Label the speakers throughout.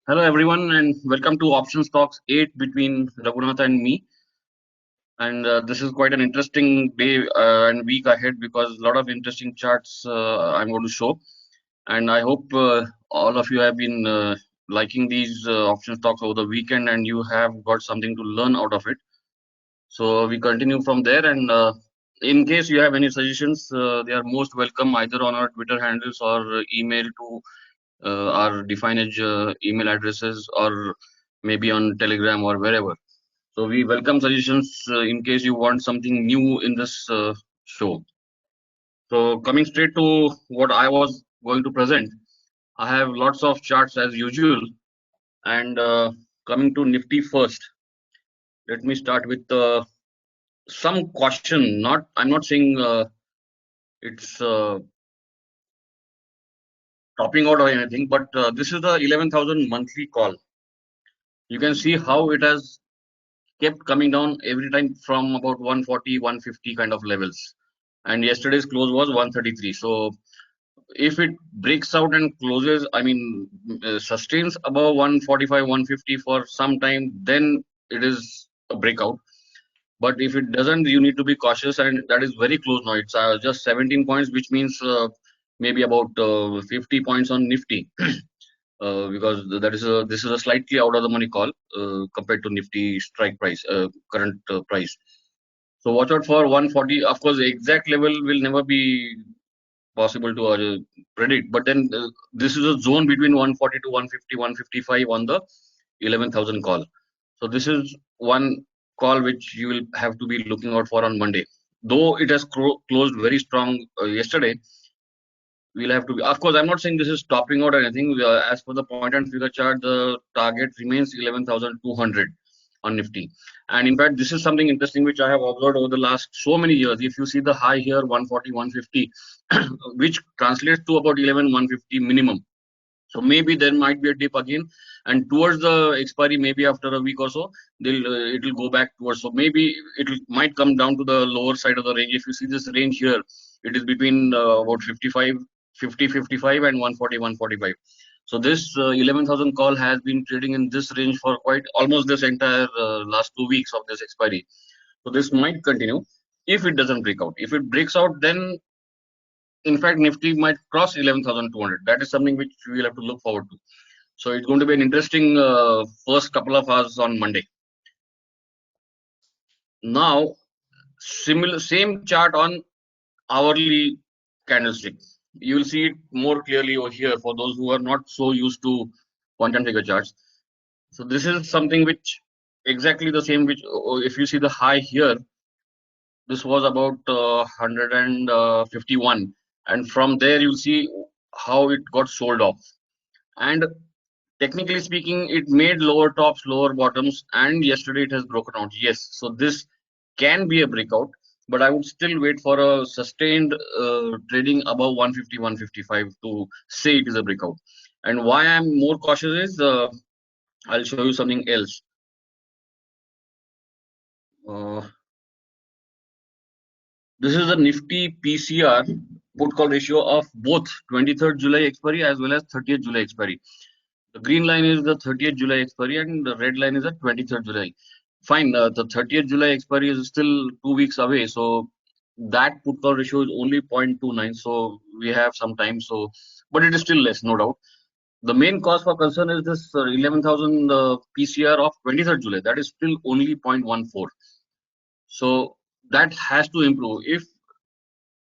Speaker 1: Hello everyone and welcome to Options Talks 8 between Raghunath and me. And this is quite an interesting day and week ahead because a lot of interesting charts I'm going to show. And I hope all of you have been liking these Options Talks over the weekend and you have got something to learn out of it. So we continue from there. And in case you have any suggestions, they are most welcome either on our Twitter handles or email to our defined email addresses or maybe on Telegram or wherever. So we welcome suggestions in case you want something new in this show. So coming straight to what I was going to present, I have lots of charts as usual. And coming to Nifty first, let me start with some caution. I'm not saying it's topping out or anything, but this is the 11,000 monthly call. You can see how it has kept coming down every time from about 140, 150 kind of levels. And yesterday's close was 133. So if it breaks out and closes, sustains above 145, 150 for some time, then it is a breakout. But if it doesn't, you need to be cautious, and that is very close now. It's just 17 points, which means maybe about 50 points on Nifty. Because this is a slightly out of the money call compared to Nifty strike price, current price. So watch out for 140. Of course, the exact level will never be possible to predict, but then this is a zone between 140 to 150, 155 on the 11,000 call. So this is one call which you will have to be looking out for on Monday. Though it has closed very strong yesterday, we'll have to be. Of course, I'm not saying this is topping out or anything. As per the point and figure chart, the target remains 11,200 on Nifty. And in fact, this is something interesting which I have observed over the last so many years. If you see the high here, 140, 150, which translates to about 11,150 minimum. So maybe there might be a dip again, and towards the expiry, maybe after a week or so, it will go back towards. So maybe might come down to the lower side of the range. If you see this range here, it is between about 55, 50, 55 and 140, 145. So this 11,000 call has been trading in this range for quite almost this entire last 2 weeks of this expiry. So this might continue if it doesn't break out. If it breaks out, then in fact Nifty might cross 11,200. That is something which we will have to look forward to. So it's going to be an interesting first couple of hours on Monday. Now, same chart on hourly candlestick. You will see it more clearly over here for those who are not so used to quantum figure charts. So this is something which exactly the same. Which if you see the high here, this was about 151, and from there you'll see how it got sold off. And technically speaking, it made lower tops, lower bottoms, and yesterday it has broken out. Yes, so this can be a breakout, but I would still wait for a sustained trading above 150, 155 to say it is a breakout. And why I'm more cautious is I'll show you something else. Uh, this is the Nifty PCR put call ratio of both 23rd July expiry as well as 30th July expiry. The green line is the 30th July expiry and the red line is the 23rd July. Fine, the 30th July expiry is still 2 weeks away, so that put call ratio is only 0.29, so we have some time. So, but it is still less, no doubt. The main cause for concern is this 11,000 PCR of 23rd July. That is still only 0.14. So that has to improve. If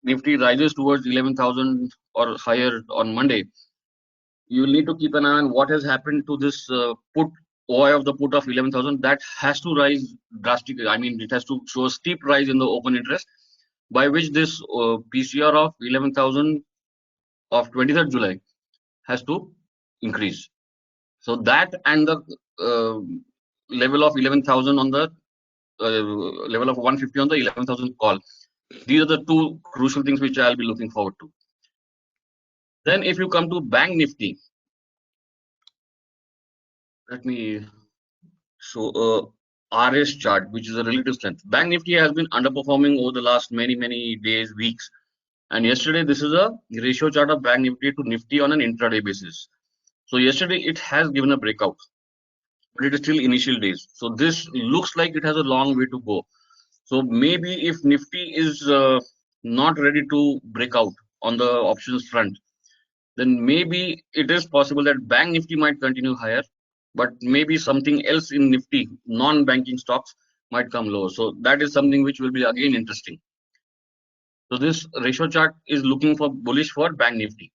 Speaker 1: Nifty rises towards 11,000 or higher on Monday, you will need to keep an eye on what has happened to this put OI of the put of 11,000. That has to rise drastically. I mean, it has to show a steep rise in the open interest, by which this PCR of 11,000 of 23rd July has to increase. So that and the level of 11,000 on the level of 150 on the 11,000 call. These are the two crucial things which I'll be looking forward to. Then if you come to Bank Nifty, let me show RS chart, which is a relative strength. Bank Nifty has been underperforming over the last many days, weeks. And yesterday, this is a ratio chart of Bank Nifty to Nifty on an intraday basis. So yesterday it has given a breakout, but it is still initial days. So this looks like it has a long way to go. So maybe if Nifty is not ready to break out on the options front, then maybe it is possible that Bank Nifty might continue higher, but maybe something else in Nifty, non-banking stocks, might come lower. So that is something which will be again interesting. So this ratio chart is looking for bullish for Bank Nifty.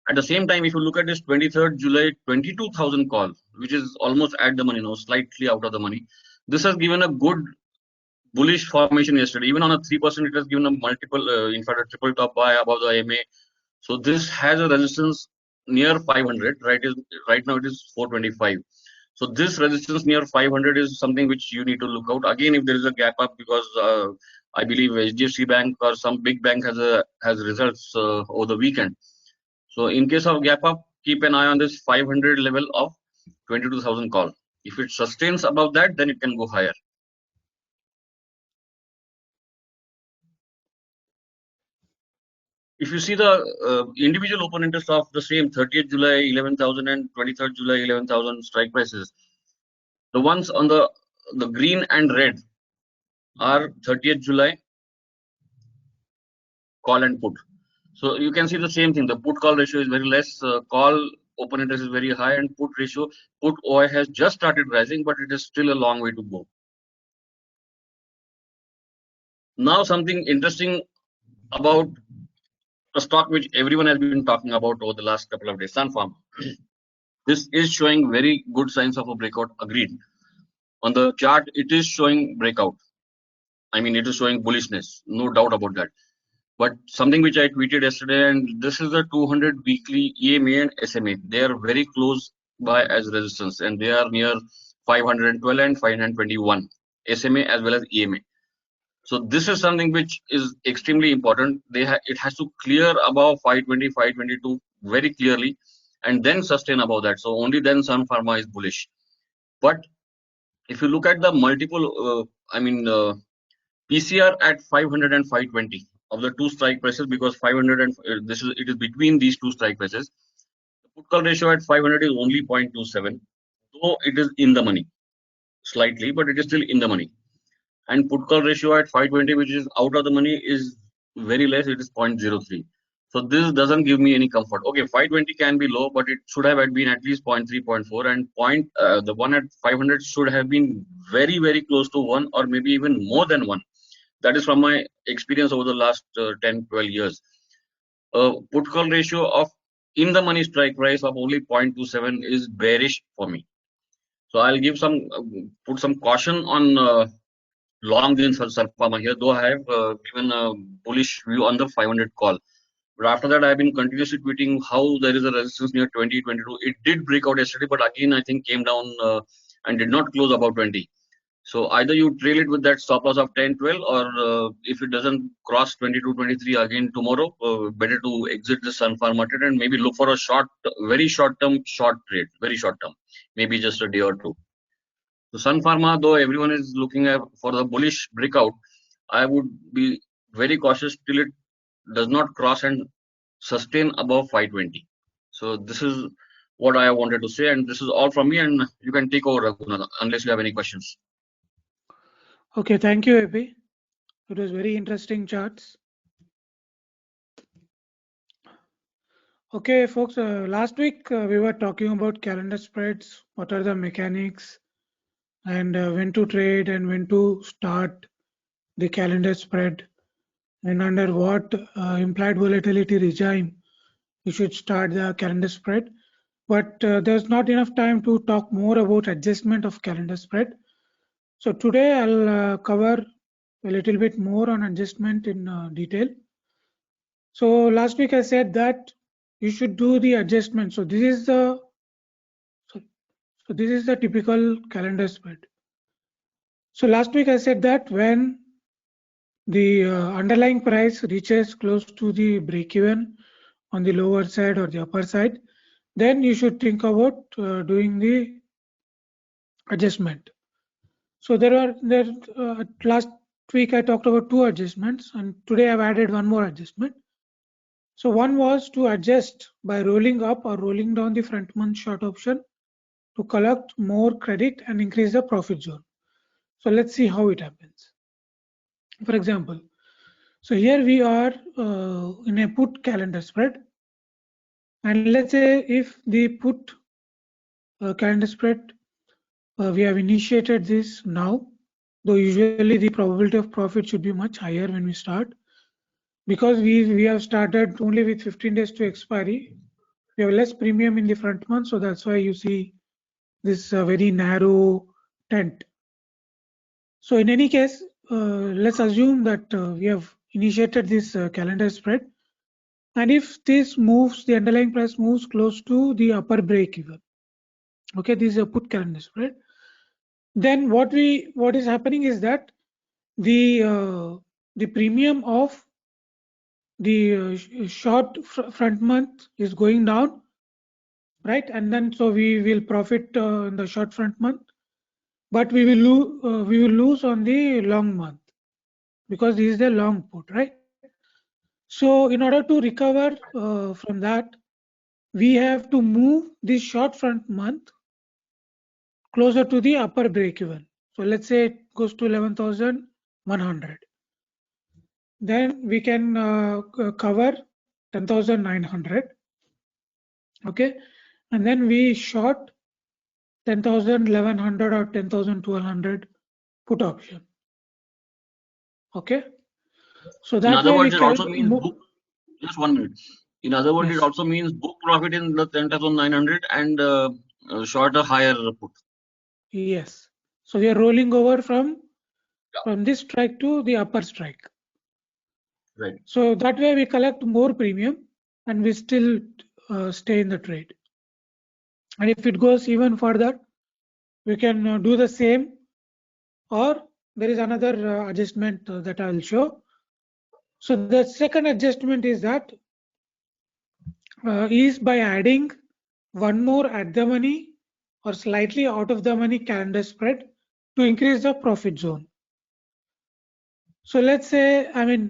Speaker 1: At the same time, if you look at this 23rd July 22,000 call, which is almost at the money now, slightly out of the money, this has given a good bullish formation yesterday. Even on a 3%, it has given a multiple, in fact, a triple top buy above the IMA. So this has a resistance near 500. Right now it is 425. So this resistance near 500 is something which you need to look out. Again, if there is a gap up, because I believe HDFC Bank or some big bank has results over the weekend. So in case of gap up, keep an eye on this 500 level of 22,000 call. If it sustains above that, then it can go higher. If you see the individual open interest of the same 30th July 11,000 and 23rd July 11,000 strike prices, the ones on the green and red are 30th July call and put. So you can see the same thing. The put call ratio is very less. Call open interest is very high, and put ratio, put OI has just started rising, but it is still a long way to go. Now something interesting about a stock which everyone has been talking about over the last couple of days, Sun Pharma. This is showing very good signs of a breakout. Agreed. On the chart, it is showing breakout. I mean, it is showing bullishness, no doubt about that. But something which I tweeted yesterday, and this is the 200 weekly EMA and SMA. They are very close by as resistance, and they are near 512 and 521 SMA as well as EMA. So this is something which is extremely important. It has to clear above 520, 522 very clearly, and then sustain above that. So only then Sun Pharma is bullish. But if you look at the multiple, PCR at 500 and 520 of the two strike prices, because 500 and it is between these two strike prices. The put call ratio at 500 is only 0.27, though it is in the money slightly, but it is still in the money. And put call ratio at 520, which is out of the money, is very less. It is 0.03. So this doesn't give me any comfort. Okay, 520 can be low, but it should have been at least 0.3, 0.4, and the one at 500 should have been very, very close to 1, or maybe even more than 1. That is from my experience over the last 10, 12 years. Put call ratio of in the money strike price of only 0.27 is bearish for me. So I'll give put some caution on long in Sun Pharma here, though I have given a bullish view on the 500 call. But after that, I've been continuously tweeting how there is a resistance near 20, 22. It did break out yesterday, but again, I think came down and did not close above 20. So either you trail it with that stop loss of 10, 12, or if it doesn't cross 22, 23 again tomorrow, better to exit the Sun Pharma market and maybe look for a very short term short trade, very short term, maybe just a day or two. So Sun Pharma, though everyone is looking at for the bullish breakout, I would be very cautious till it does not cross and sustain above 520. So this is what I wanted to say, and this is all from me, and you can take over, Raghunath, unless you have any questions.
Speaker 2: Okay, thank you, AP. It was very interesting charts. Okay, folks, last week we were talking about calendar spreads, what are the mechanics, and when to trade and when to start the calendar spread, and under what implied volatility regime you should start the calendar spread. But there's not enough time to talk more about adjustment of calendar spread. So today I'll cover a little bit more on adjustment in detail. So last week I said that you should do the adjustment. So this is the typical calendar spread. So last week I said that when the underlying price reaches close to the break even on the lower side or the upper side, then you should think about doing the adjustment. So last week I talked about 2 adjustments, and today I've added one more adjustment. So one was to adjust by rolling up or rolling down the front month short option to collect more credit and increase the profit zone. So let's see how it happens. For example, so here we are in a put calendar spread, and let's say if the put calendar spread, we have initiated this now, though usually the probability of profit should be much higher when we start, because we have started only with 15 days to expiry. We have less premium in the front month, so that's why you see this very narrow tent. So in any case, let's assume that we have initiated this calendar spread, and if this moves, the underlying price moves close to the upper break even. Okay, this is a put calendar spread. Then what is happening is that the premium of the short front month is going down, right? And then so we will profit in the short front month, but we will lose on the long month because this is a long put, right? So in order to recover from that, we have to move this short front month closer to the upper break even. So let's say it goes to 11,100. Then we can cover 10,900. Okay, and then we short 10,000, 1100 or 10,200 put option. Okay, so
Speaker 1: In
Speaker 2: that
Speaker 1: other
Speaker 2: way we
Speaker 1: words, it
Speaker 2: can
Speaker 1: also means book. Just 1 minute. In other words,
Speaker 2: yes.
Speaker 1: it also means book profit in the 10,900 and short a higher put.
Speaker 2: Yes. So we are rolling over from this strike to the upper strike.
Speaker 1: Right.
Speaker 2: So that way we collect more premium and we still stay in the trade. And if it goes even further, we can do the same, or there is another adjustment that I will show. So the second adjustment is that is by adding one more at the money or slightly out of the money calendar spread to increase the profit zone. So let's say, I mean,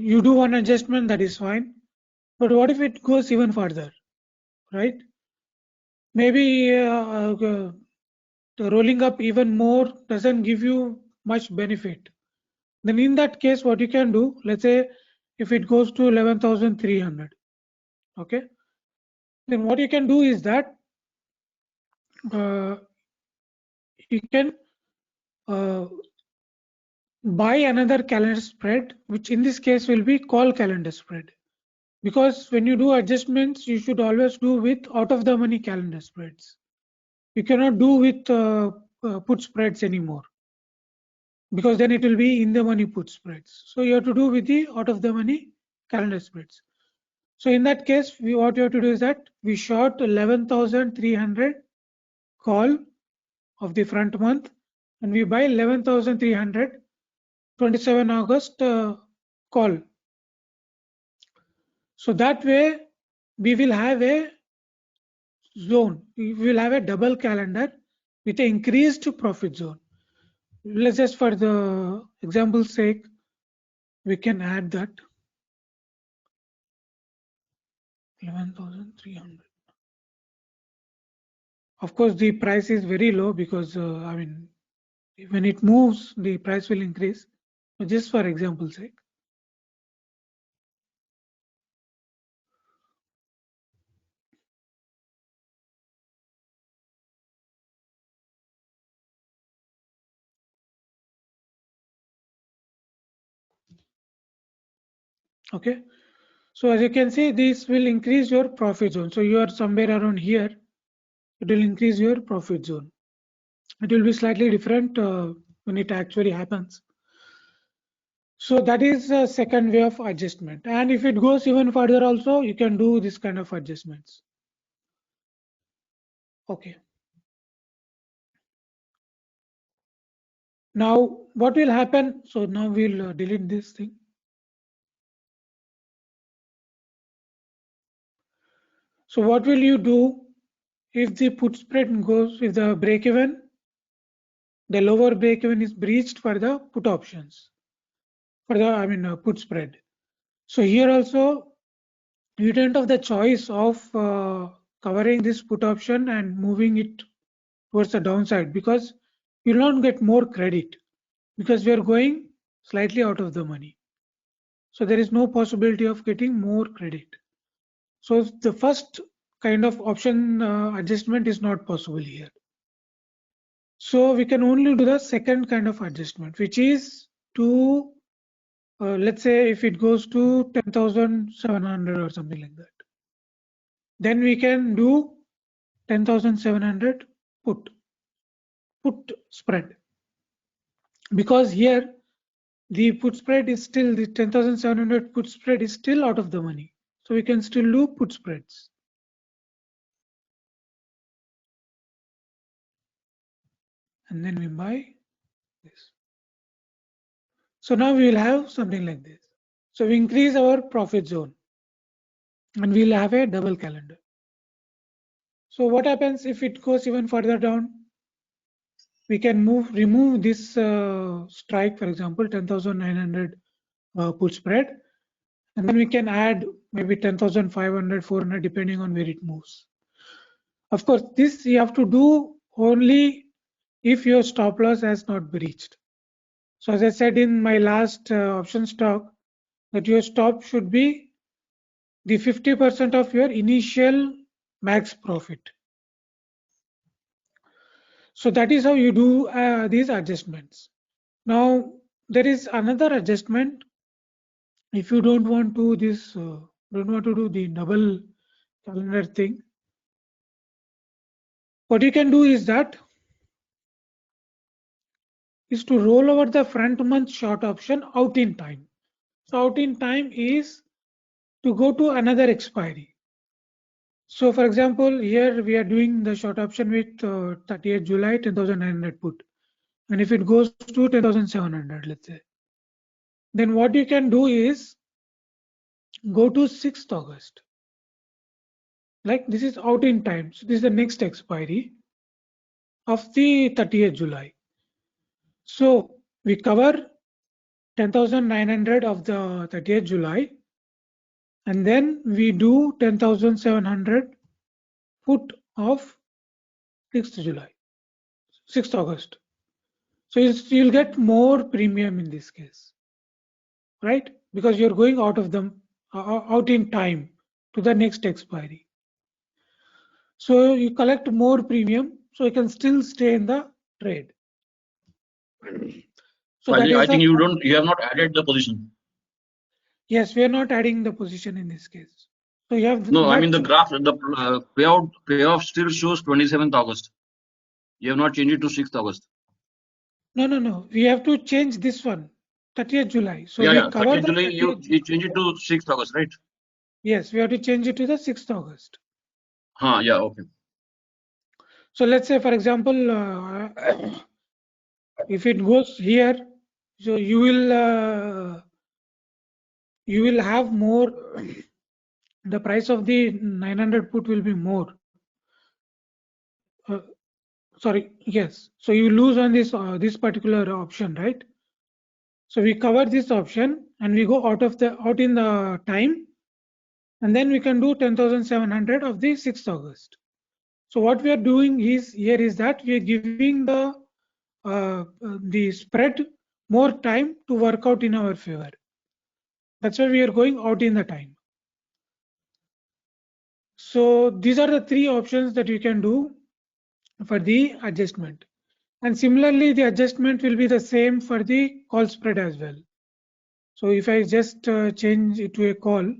Speaker 2: you do one adjustment, that is fine. But what if it goes even further, right? Maybe rolling up even more doesn't give you much benefit. Then in that case, what you can do, let's say if it goes to 11,300, okay? Then what you can do is that you can buy another calendar spread, which in this case will be call calendar spread. Because when you do adjustments, you should always do with out of the money calendar spreads. You cannot do with put spreads anymore, because then it will be in the money put spreads. So you have to do with the out of the money calendar spreads. So in that case, what you have to do is that we short 11,300 call of the front month, and we buy 11,300 27 August call. So that way we will have a zone. We will have a double calendar with an increased profit zone. Let's just, for the example's sake, we can add that 11,300. Of course, the price is very low because I mean, when it moves, the price will increase. But just for example's sake. Okay, so as you can see, this will increase your profit zone. So you are somewhere around here, it will increase your profit zone. It will be slightly different when it actually happens. So that is a second way of adjustment. And if it goes even further also, you can do this kind of adjustments. Okay. Now what will happen? So now we'll delete this thing. So what will you do if the put spread goes, if the break even, the lower break even is breached for the put options, for the, I mean, put spread. So here also you don't have the choice of covering this put option and moving it towards the downside, because you don't get more credit, because we are going slightly out of the money. So there is no possibility of getting more credit. So the first kind of option adjustment is not possible here. So we can only do the second kind of adjustment, which is to let's say if it goes to 10,700 or something like that, then we can do 10,700 put spread, because here the put spread is still, the 10,700 put spread is still out of the money, so we can still do put spreads. And then we buy this. So now we will have something like this. So we increase our profit zone and we'll have a double calendar. So what happens if it goes even further down? We can remove this strike, for example, 10,900 put spread, and then we can add maybe 10,500, 400, depending on where it moves. Of course, this you have to do only if your stop loss has not breached. So as I said in my last options talk, that your stop should be the 50% of your initial max profit. So that is how you do these adjustments. Now there is another adjustment. If you don't want to do the double calendar thing, what you can do is to roll over the front month short option out in time. So out in time is to go to another expiry. So for example, here we are doing the short option with 30th July 10,900 put, and if it goes to 10,700, let's say, then what you can do is go to 6th August. Like this is out in time, so this is the next expiry of the 30th July. So we cover 10,900 of the 30th July, and then we do 10,700 put of 6th July, 6th August. So you'll get more premium in this case, right? Because you're going out of them out in time to the next expiry. So you collect more premium, so you can still stay in the trade. So
Speaker 1: I think you have not added the position.
Speaker 2: Yes, we are not adding the position in this case. So you have
Speaker 1: no, I mean the graph, the payoff still shows 27th August. You have not changed it to 6th August.
Speaker 2: No. We have to change this one, 30th July. So
Speaker 1: yeah,
Speaker 2: we cover
Speaker 1: 30th July. You change it to 6th August, right?
Speaker 2: Yes, we have to change it to the 6th August.
Speaker 1: Yeah, okay.
Speaker 2: So let's say, for example, if it goes here, so you will have more. The price of the 900 put will be more. Sorry, yes. So you lose on this particular option, right? So we cover this option and we go out in the time, and then we can do 10,700 of the 6th August. So what we are doing is that we are giving the spread more time to work out in our favor. That's why we are going out in the time. So these are the three options that you can do for the adjustment. And similarly, the adjustment will be the same for the call spread as well. So if I just change it to a call,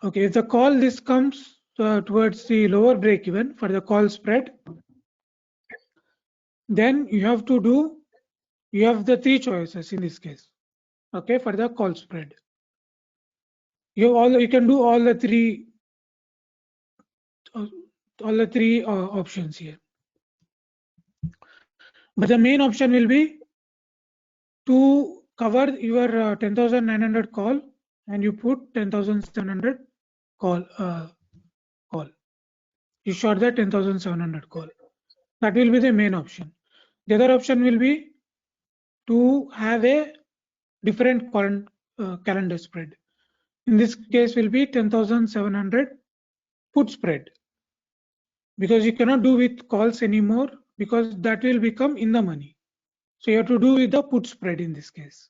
Speaker 2: okay, if the call this comes towards the lower break even for the call spread, then you have the three choices in this case. Okay, for the call spread, you can do all the three options here. But the main option will be to cover your 10,900 call, and you put 10,700 call. You short that 10,700 call. That will be the main option. The other option will be to have a different calendar spread. In this case will be 10,700 put spread, because you cannot do with calls anymore, because that will become in the money. So you have to do with the put spread in this case.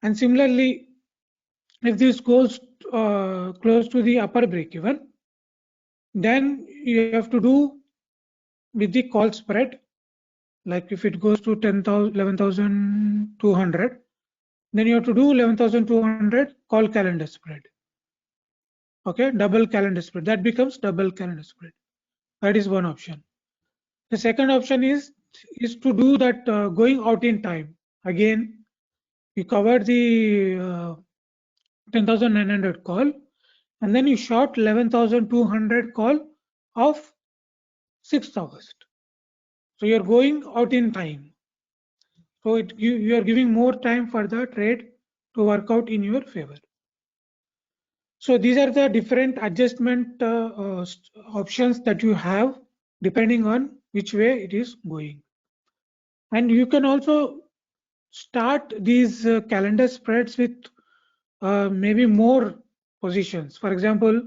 Speaker 2: And similarly, if this goes close to the upper break even, then you have to do with the call spread. Like if it goes to 11,200, then you have to do 11,200 call calendar spread. Okay, double calendar spread. That becomes double calendar spread. That is one option. The second option is to do that going out in time. Again, you cover the 10,900 call, and then you short 11,200 call of 6th August. So you're going out in time. So you are giving more time for the trade to work out in your favor. So these are the different adjustment options that you have depending on which way it is going. And you can also start these calendar spreads with maybe more positions. For example,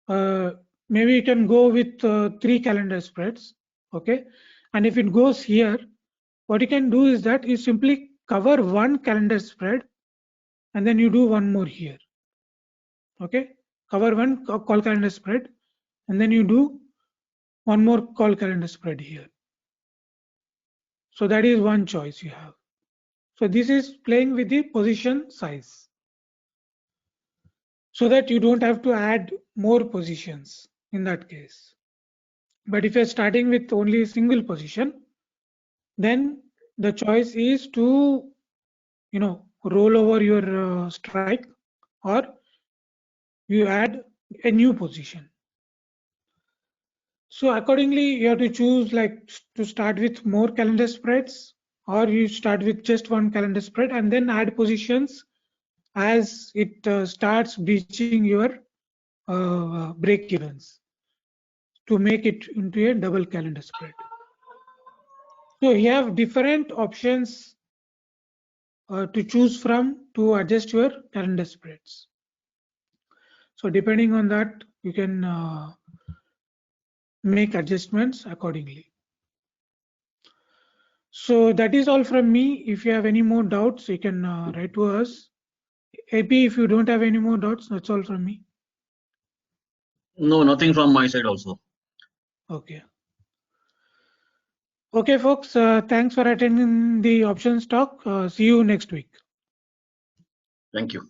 Speaker 2: maybe you can go with 3 calendar spreads. Okay, and if it goes here, what you can do is that you simply cover one calendar spread and then you do one more here. Okay, cover one call calendar spread and then you do one more call calendar spread here. So that is one choice you have. So this is playing with the position size, so that you don't have to add more positions in that case. But if you're starting with only a single position, then the choice is to, roll over your strike, or you add a new position. So accordingly, you have to choose like to start with more calendar spreads, or you start with just one calendar spread and then add positions as it starts breaching your break evens to make it into a double calendar spread. So you have different options to choose from to adjust your calendar spreads. So depending on that, you can make adjustments accordingly. So that is all from me. If you have any more doubts, you can write to us. AP, if you don't have any more doubts, that's all from me.
Speaker 1: No, nothing from my side also.
Speaker 2: Okay. Okay, folks, thanks for attending the options talk. See you next week.
Speaker 1: Thank you.